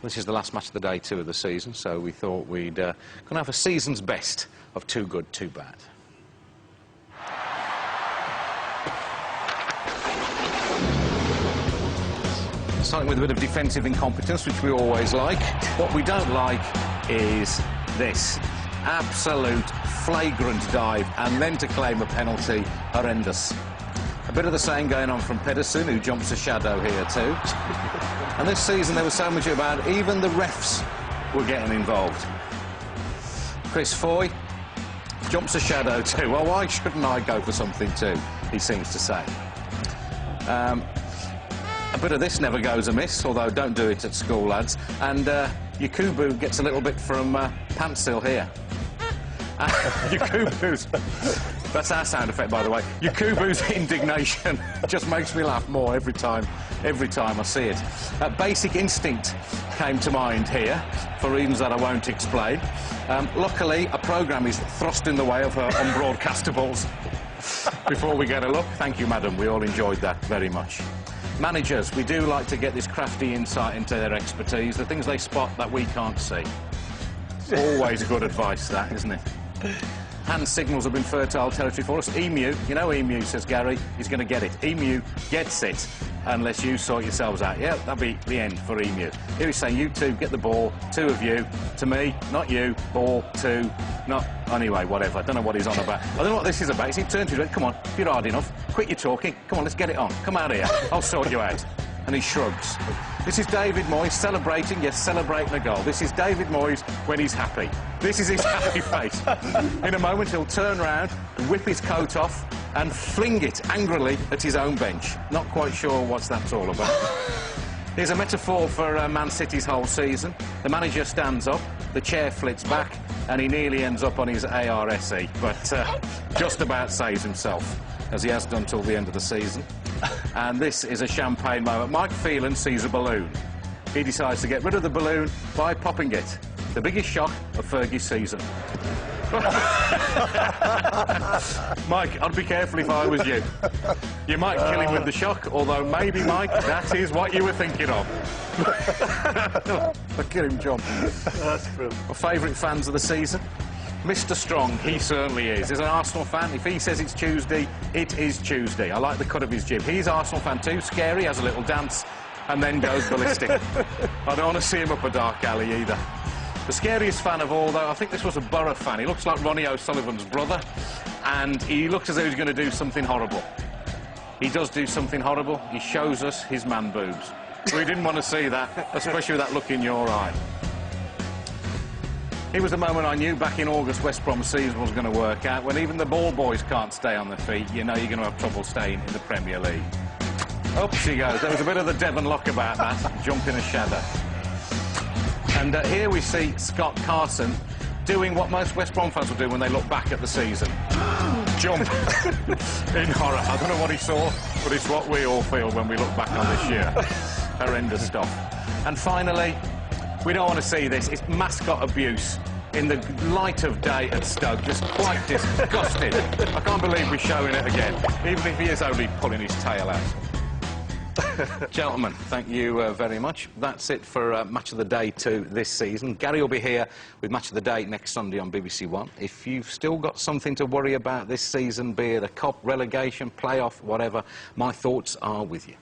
This is the last match of the day 2 of the season, so we thought we'd gonna have a season's best of too good, too bad. Starting with a bit of defensive incompetence, which we always like. What we don't like is this. Absolute flagrant dive, and then to claim a penalty, horrendous. A bit of the same going on from Pedersen, who jumps a shadow here too. And this season there was so much about it, even the refs were getting involved. Chris Foy jumps a shadow too. Well, why shouldn't I go for something too, he seems to say. A bit of this never goes amiss, although don't do it at school, lads. And Yakubu gets a little bit from Pantsil here. Yakubu's... That's our sound effect, by the way. Yakubu's indignation just makes me laugh more every time I see it. Basic Instinct came to mind here, for reasons that I won't explain. Luckily, a programme is thrust in the way of her unbroadcastables. Before we get a look, thank you, madam. We all enjoyed that very much. Managers, we do like to get this crafty insight into their expertise, the things they spot that we can't see. Always good advice, that, isn't it? Hand signals have been fertile territory for us. Emu, you know Emu, says Gary, he's going to get it. Emu gets it unless you sort yourselves out. Yeah, that'll be the end for Emu. Here he's saying, you two, get the ball, 2 of you. To me, not you, ball, 2, not... Anyway, whatever, I don't know what he's on about. I don't know what this is about. He turned to him, come on, if you're hard enough, quit your talking, come on, let's get it on. Come out here, I'll sort you out. And he shrugs. This is David Moyes celebrating, yes, celebrating a goal. This is David Moyes when he's happy. This is his happy face. In a moment, he'll turn round, whip his coat off, and fling it angrily at his own bench. Not quite sure what that's all about. Here's a metaphor for Man City's whole season. The manager stands up, the chair flits back, and he nearly ends up on his ARSE, but just about saves himself, as he has done till the end of the season. And this is a champagne moment. Mike Phelan sees a balloon. He decides to get rid of the balloon by popping it. The biggest shock of Fergie's season. Mike, I'd be careful if I was you. You might kill him with the shock, although maybe, Mike, that is what you were thinking of. Look at him jump. That's brilliant. My favourite fans of the season? Mr. Strong, he certainly is. As an Arsenal fan, if he says it's Tuesday, it is Tuesday. I like the cut of his jib. He's an Arsenal fan too. Scary, has a little dance, and then goes ballistic. I don't want to see him up a dark alley either. The scariest fan of all, though, I think this was a Borough fan. He looks like Ronnie O'Sullivan's brother, and he looks as though he's going to do something horrible. He does do something horrible. He shows us his man boobs. We didn't want to see that, especially with that look in your eye. It was the moment I knew back in August West Brom's season was going to work out. When even the ball boys can't stay on their feet, you know you're going to have trouble staying in the Premier League. Up she goes. There was a bit of the Devon lock about that, jumping a shadow. And here we see Scott Carson doing what most West Brom fans will do when they look back at the season. Jump in horror. I don't know what he saw, but it's what we all feel when we look back on this year. Horrendous stuff. And finally, we don't want to see this. It's mascot abuse in the light of day at Stoke. Just quite disgusting. I can't believe we're showing it again, even if he is only pulling his tail out. Gentlemen, thank you very much. That's it for Match of the Day 2 this season. Gary will be here with Match of the Day next Sunday on BBC One. If you've still got something to worry about this season, be it a cup, relegation, playoff, whatever, my thoughts are with you.